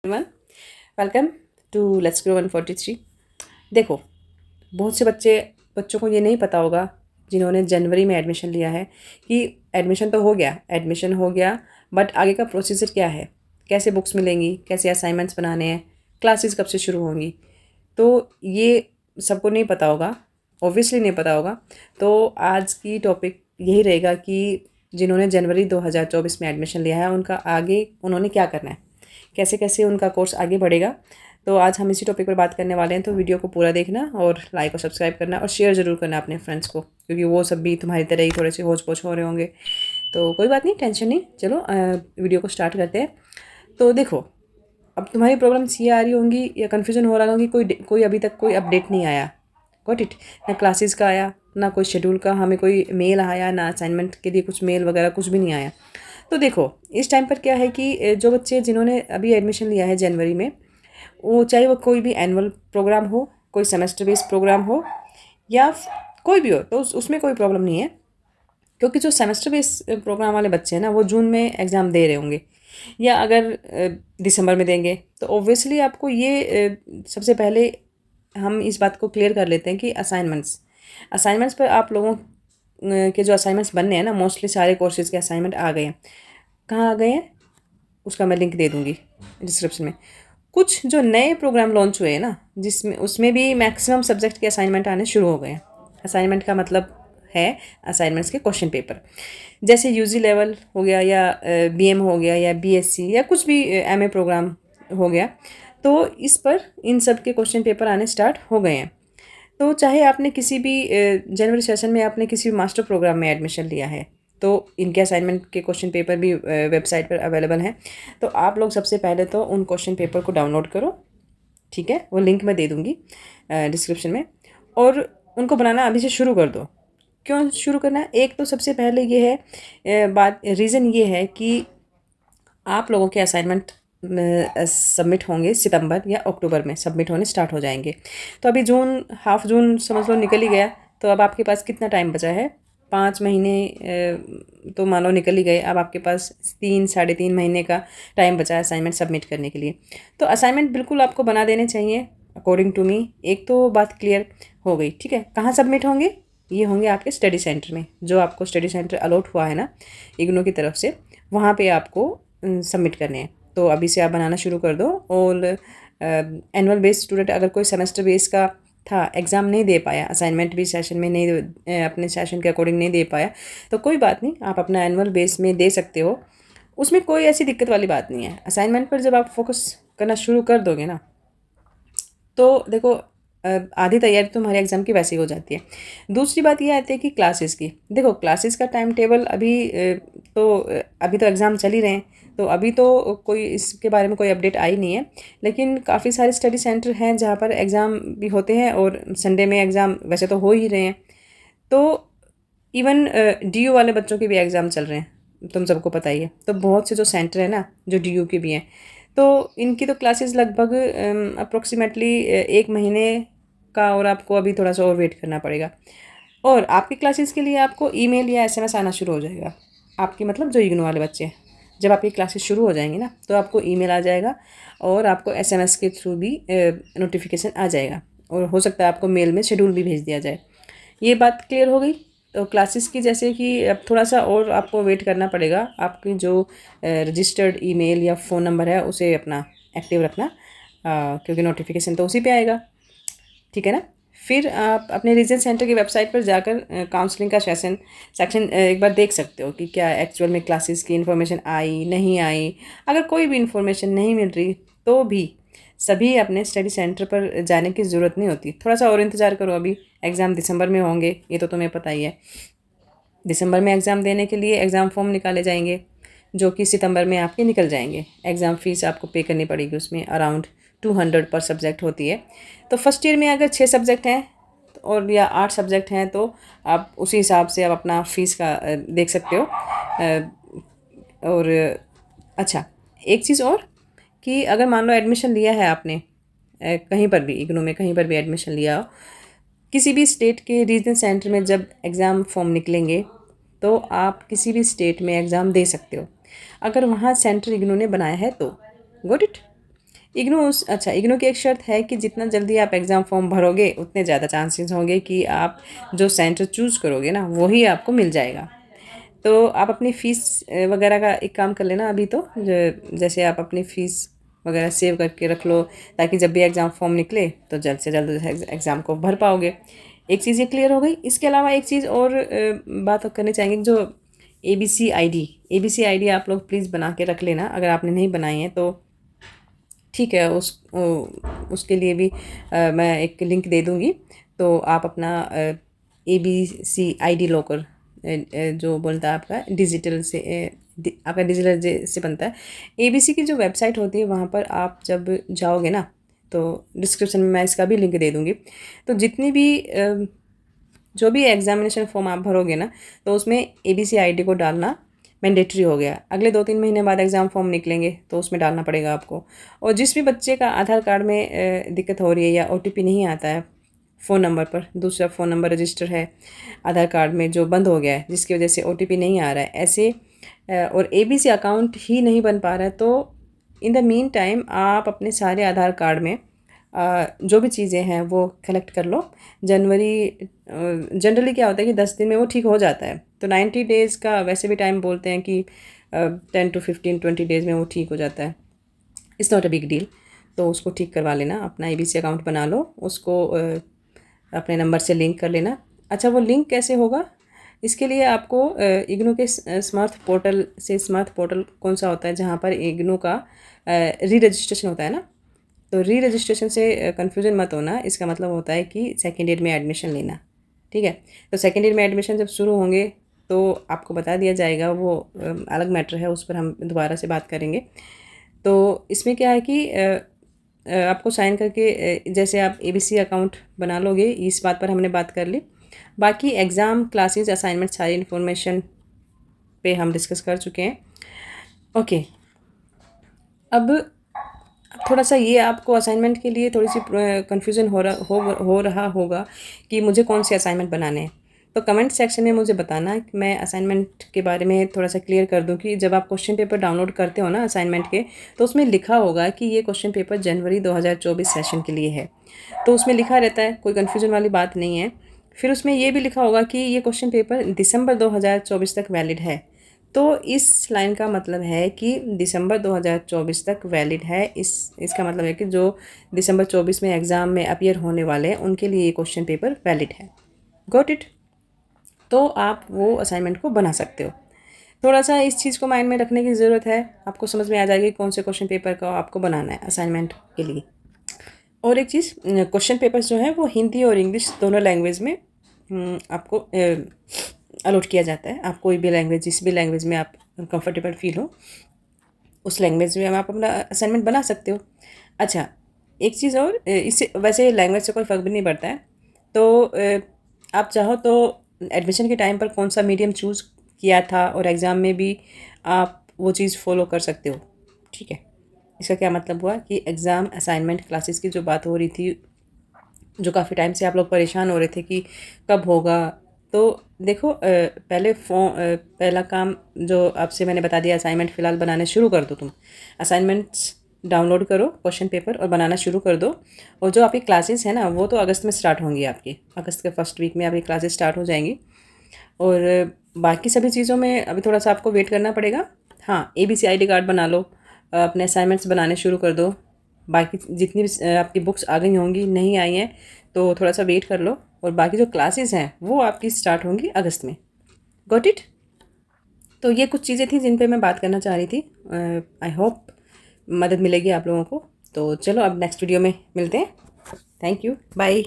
everyone, welcome to let's grow 143। देखो, बहुत से बच्चों को ये नहीं पता होगा जिन्होंने जनवरी में एडमिशन लिया है कि एडमिशन हो गया बट आगे का प्रोसीजर क्या है, कैसे बुक्स मिलेंगी, कैसे असाइनमेंट्स बनाने हैं, क्लासेस कब से शुरू होंगी। तो ये सबको नहीं पता होगा, ऑब्वियसली नहीं पता होगा। तो आज की टॉपिक यही रहेगा कि जिन्होंने जनवरी 2024 में एडमिशन लिया है उनका आगे उन्होंने क्या करना है, कैसे कैसे उनका कोर्स आगे बढ़ेगा। तो आज हम इसी टॉपिक पर बात करने वाले हैं। तो वीडियो को पूरा देखना और लाइक और सब्सक्राइब करना और शेयर ज़रूर करना अपने फ्रेंड्स को, क्योंकि वो सब भी तुम्हारी तरह ही थोड़े से होच पोच हो रहे होंगे। तो कोई बात नहीं, टेंशन नहीं, चलो वीडियो को स्टार्ट करते हैं। तो देखो, अब तुम्हारी प्रॉब्लम्स ये आ रही होंगी या कन्फ्यूजन हो रहा होगा कि कोई अभी तक कोई अपडेट नहीं आया। Got it. ना क्लासेस का आया, ना कोई शेड्यूल का हमें कोई मेल आया, ना असाइनमेंट के लिए कुछ मेल वगैरह कुछ भी नहीं आया। तो देखो, इस टाइम पर क्या है कि जो बच्चे जिन्होंने अभी एडमिशन लिया है जनवरी में, वो चाहे वो कोई भी एनुअल प्रोग्राम हो, कोई सेमेस्टर बेस्ड प्रोग्राम हो या कोई भी हो, तो उसमें कोई प्रॉब्लम नहीं है। क्योंकि जो सेमेस्टर बेस्ड प्रोग्राम वाले बच्चे हैं ना, वो जून में एग्ज़ाम दे रहे होंगे या अगर दिसंबर में देंगे। तो ऑब्वियसली आपको ये सबसे पहले हम इस बात को क्लियर कर लेते हैं कि असाइनमेंट्स पर आप लोगों के जो असाइनमेंट्स बनने हैं ना, मोस्टली सारे कोर्सेज़ के असाइनमेंट आ गए हैं। कहाँ आ गए हैं उसका मैं लिंक दे दूँगी डिस्क्रिप्शन में। कुछ जो नए प्रोग्राम लॉन्च हुए हैं ना, जिसमें उसमें भी मैक्सिमम सब्जेक्ट के असाइनमेंट आने शुरू हो गए हैं। असाइनमेंट का मतलब है असाइनमेंट्स के क्वेश्चन पेपर, जैसे यूजी लेवल हो गया या बीएम हो गया या बीएससी या कुछ भी एमए प्रोग्राम हो गया। तो इस पर इन सब के क्वेश्चन पेपर आने स्टार्ट हो गए हैं। तो चाहे आपने किसी भी जनवरी सेशन में आपने किसी भी मास्टर प्रोग्राम में एडमिशन लिया है, तो इनके असाइनमेंट के क्वेश्चन पेपर भी वेबसाइट पर अवेलेबल हैं। तो आप लोग सबसे पहले तो उन क्वेश्चन पेपर को डाउनलोड करो, ठीक है, वो लिंक मैं दे दूँगी डिस्क्रिप्शन में, और उनको बनाना अभी से शुरू कर दो। क्यों शुरू करना है? एक तो सबसे पहले ये है रीज़न ये है कि आप लोगों के असाइनमेंट सबमिट होंगे सितंबर या अक्टूबर में, सबमिट होने स्टार्ट हो जाएंगे। तो अभी हाफ जून समझ लो निकल ही गया। तो अब आपके पास कितना टाइम बचा है? 5 महीने तो मान लो निकल ही गए। अब आपके पास 3 साढ़े 3 महीने का टाइम बचा है असाइनमेंट सबमिट करने के लिए। तो असाइनमेंट बिल्कुल आपको बना देने चाहिए अकॉर्डिंग टू मी। एक तो बात क्लियर हो गई, ठीक है। कहाँ सबमिट होंगे? ये होंगे आपके स्टडी सेंटर में, जो आपको स्टडी सेंटर अलॉट हुआ है ना इग्नू की तरफ से, वहाँ पे आपको सबमिट करने हैं। तो अभी से आप बनाना शुरू कर दो। और एनुअल बेस्ड स्टूडेंट अगर कोई सेमेस्टर बेस का था, एग्ज़ाम नहीं दे पाया, असाइनमेंट भी सेशन में नहीं अपने सेशन के अकॉर्डिंग नहीं दे पाया, तो कोई बात नहीं, आप अपना एनुअल बेस में दे सकते हो। उसमें कोई ऐसी दिक्कत वाली बात नहीं है। असाइनमेंट पर जब आप फोकस करना शुरू कर दोगे ना, तो देखो आधी तैयारी तो हमारे एग्ज़ाम की वैसे ही हो जाती है। दूसरी बात ये आती है कि क्लासेस की। देखो, क्लासेस का टाइम टेबल अभी तो एग्ज़ाम चल ही रहे हैं, तो अभी तो कोई इसके बारे में कोई अपडेट आई नहीं है। लेकिन काफ़ी सारे स्टडी सेंटर हैं जहाँ पर एग्ज़ाम भी होते हैं, और संडे में एग्ज़ाम वैसे तो हो ही रहे हैं। तो इवन डीयू वाले बच्चों के भी एग्ज़ाम चल रहे हैं, तुम सबको पता ही है। तो बहुत से जो सेंटर है ना, जो डीयू के भी हैं, तो इनकी तो क्लासेस लगभग अप्रोक्सीमेटली 1 महीने का, और आपको अभी थोड़ा सा और वेट करना पड़ेगा। और आपकी क्लासेस के लिए आपको ईमेल या एसएमएस आना शुरू हो जाएगा। आपकी मतलब जो इग्नू वाले बच्चे हैं, जब आपकी क्लासेस शुरू हो जाएंगी ना, तो आपको ईमेल आ जाएगा और आपको एसएमएस के थ्रू भी नोटिफिकेशन आ जाएगा, और हो सकता है आपको मेल में शेड्यूल भी भेज दिया जाए। ये बात क्लियर हो गई। तो क्लासेस की जैसे कि अब थोड़ा सा और आपको वेट करना पड़ेगा। आपकी जो रजिस्टर्ड ईमेल या फ़ोन नंबर है उसे अपना एक्टिव रखना, क्योंकि नोटिफिकेशन तो उसी पे आएगा, ठीक है ना। फिर आप अपने रीजन सेंटर की वेबसाइट पर जाकर काउंसलिंग का सेक्शन एक बार देख सकते हो कि क्या एक्चुअल में क्लासेस की इन्फॉर्मेशन आई नहीं आई। अगर कोई भी इन्फॉर्मेशन नहीं मिल रही तो भी सभी अपने स्टडी सेंटर पर जाने की ज़रूरत नहीं होती। थोड़ा सा और इंतज़ार करो, अभी एग्ज़ाम दिसंबर में होंगे, ये तो तुम्हें पता ही है। दिसंबर में एग्ज़ाम देने के लिए एग्ज़ाम फॉर्म निकाले जाएंगे, जो कि सितंबर में आपके निकल जाएंगे। एग्ज़ाम फ़ीस आपको पे करनी पड़ेगी, उसमें अराउंड 200 पर सब्जेक्ट होती है। तो फर्स्ट ईयर में अगर 6 सब्जेक्ट हैं और या 8 सब्जेक्ट हैं, तो आप उसी हिसाब से आप अपना फ़ीस का देख सकते हो। और अच्छा, एक चीज़ और, कि अगर मान लो एडमिशन लिया है आपने कहीं पर भी, इग्नू में कहीं पर भी एडमिशन लिया हो, किसी भी स्टेट के रीजनल सेंटर में जब एग्ज़ाम फॉर्म निकलेंगे, तो आप किसी भी स्टेट में एग्ज़ाम दे सकते हो, अगर वहाँ सेंटर इग्नू ने बनाया है तो। Got it. अच्छा, इग्नू की एक शर्त है कि जितना जल्दी आप एग्ज़ाम फॉर्म भरोगे उतने ज़्यादा चांसेस होंगे कि आप जो सेंटर चूज़ करोगे ना वही आपको मिल जाएगा। तो आप अपनी फ़ीस वगैरह का एक काम कर लेना अभी तो जैसे आप अपनी फ़ीस वगैरह सेव करके रख लो, ताकि जब भी एग्ज़ाम फॉर्म निकले तो जल्द से जल्द एग्ज़ाम को भर पाओगे। एक चीज़ ये क्लियर हो गई। इसके अलावा एक चीज़ और बात करनी चाहेंगे, जो एबीसी आईडी आप लोग प्लीज़ बना के रख लेना। अगर आपने नहीं बनाई है तो ठीक है, उसके लिए भी मैं एक लिंक दे दूँगी। तो आप अपना एबीसी आईडी लॉकर जो बोलता है आपका डिजिटल से आपका डिजिटल से बनता है। एबीसी की जो वेबसाइट होती है वहाँ पर आप जब जाओगे ना, तो डिस्क्रिप्शन में मैं इसका भी लिंक दे दूँगी। तो जितनी भी जो भी एग्जामिनेशन फॉर्म आप भरोगे ना, तो उसमें एबीसी आईडी को डालना मैंडेटरी हो गया। अगले 2-3 महीने बाद एग्ज़ाम फॉर्म निकलेंगे तो उसमें डालना पड़ेगा आपको। और जिस भी बच्चे का आधार कार्ड में दिक्कत हो रही है या ओटीपी नहीं आता है फ़ोन नंबर पर, दूसरा फ़ोन नंबर रजिस्टर है आधार कार्ड में जो बंद हो गया है, जिसकी वजह से ओटीपी नहीं आ रहा है, ऐसे और एबीसी अकाउंट ही नहीं बन पा रहा है, तो इन द मीन टाइम आप अपने सारे आधार कार्ड में जो भी चीज़ें हैं वो कलेक्ट कर लो। जनरली क्या होता है कि 10 दिन में वो ठीक हो जाता है। तो 90 डेज़ का वैसे भी टाइम बोलते हैं कि 10 to 15-20 डेज़ में वो ठीक हो जाता है। It's not a big deal. तो उसको ठीक करवा लेना, अपना एबीसी अकाउंट बना लो, उसको अपने नंबर से लिंक कर लेना। अच्छा, वो लिंक कैसे होगा? इसके लिए आपको इग्नू के स्मार्ट पोर्टल कौन सा होता है जहाँ पर इग्नू का री रजिस्ट्रेशन होता है ना, तो री रजिस्ट्रेशन से कन्फ्यूज़न मत होना। इसका मतलब होता है कि सेकेंड ईयर में एडमिशन लेना, ठीक है। तो सेकेंड ईयर में एडमिशन जब शुरू होंगे तो आपको बता दिया जाएगा, वो अलग मैटर है, उस पर हम दोबारा से बात करेंगे। तो इसमें क्या है कि आपको साइन करके जैसे आप एबीसी अकाउंट बना लोगे, इस बात पर हमने बात कर ली। बाकी एग्ज़ाम, क्लासेस, असाइनमेंट, सारी इन्फॉर्मेशन पे हम डिस्कस कर चुके हैं। ओके, अब थोड़ा सा ये आपको असाइनमेंट के लिए थोड़ी सी कन्फ्यूज़न हो रहा होगा कि मुझे कौन से असाइनमेंट बनाने हैं। तो कमेंट सेक्शन में मुझे बताना कि मैं असाइनमेंट के बारे में थोड़ा सा क्लियर कर दूं कि जब आप क्वेश्चन पेपर डाउनलोड करते हो ना असाइनमेंट के, तो उसमें लिखा होगा कि ये क्वेश्चन पेपर जनवरी 2024 सेशन के लिए है। तो उसमें लिखा रहता है, कोई कन्फ्यूज़न वाली बात नहीं है। फिर उसमें ये भी लिखा होगा कि ये क्वेश्चन पेपर दिसंबर 2024 तक वैलिड है। तो इस लाइन का मतलब है कि दिसंबर 2024 तक वैलिड है। इसका मतलब है कि जो दिसंबर 24 में एग्ज़ाम में अपीयर होने वाले हैं उनके लिए ये क्वेश्चन पेपर वैलिड है। Got it? तो आप वो असाइनमेंट को बना सकते हो। थोड़ा सा इस चीज़ को माइंड में रखने की ज़रूरत है, आपको समझ में आ जाएगी कौन से क्वेश्चन पेपर का आपको बनाना है असाइनमेंट के लिए। और एक चीज़, क्वेश्चन पेपर्स जो हैं वो हिंदी और इंग्लिश दोनों लैंग्वेज में आपको अलॉट किया जाता है। आप कोई भी लैंग्वेज, जिस भी लैंग्वेज में आप कंफर्टेबल फील हो, उस लैंग्वेज में आप अपना असाइनमेंट बना सकते हो। अच्छा, एक चीज़ और, इससे वैसे लैंग्वेज से कोई फ़र्क भी नहीं पड़ता है। तो आप चाहो तो एडमिशन के टाइम पर कौन सा मीडियम चूज़ किया था और एग्ज़ाम में भी आप वो चीज़ फॉलो कर सकते हो, ठीक है। इसका क्या मतलब हुआ कि एग्ज़ाम, असाइनमेंट, क्लासेस की जो बात हो रही थी, जो काफ़ी टाइम से आप लोग परेशान हो रहे थे कि कब होगा, तो देखो पहला काम जो आपसे मैंने बता दिया, असाइनमेंट फ़िलहाल बनाने शुरू कर दो तुम। असाइनमेंट्स डाउनलोड करो, क्वेश्चन पेपर, और बनाना शुरू कर दो। और जो आपकी क्लासेस हैं ना, वो तो अगस्त में स्टार्ट होंगी आपकी। अगस्त के फर्स्ट वीक में आपकी क्लासेस स्टार्ट हो जाएंगी। और बाकी सभी चीज़ों में अभी थोड़ा सा आपको वेट करना पड़ेगा। हाँ, एबीसी आईडी कार्ड बना लो, अपने असाइनमेंट्स बनाने शुरू कर दो। बाकी जितनी भी आपकी बुक्स आ गई होंगी, नहीं आई हैं तो थोड़ा सा वेट कर लो। और बाकी जो क्लासेस हैं वो आपकी स्टार्ट होंगी अगस्त में। Got it? तो ये कुछ चीज़ें थी जिन पे मैं बात करना चाह रही थी। आई होप मदद मिलेगी आप लोगों को। तो चलो अब नेक्स्ट वीडियो में मिलते हैं। Thank you, bye.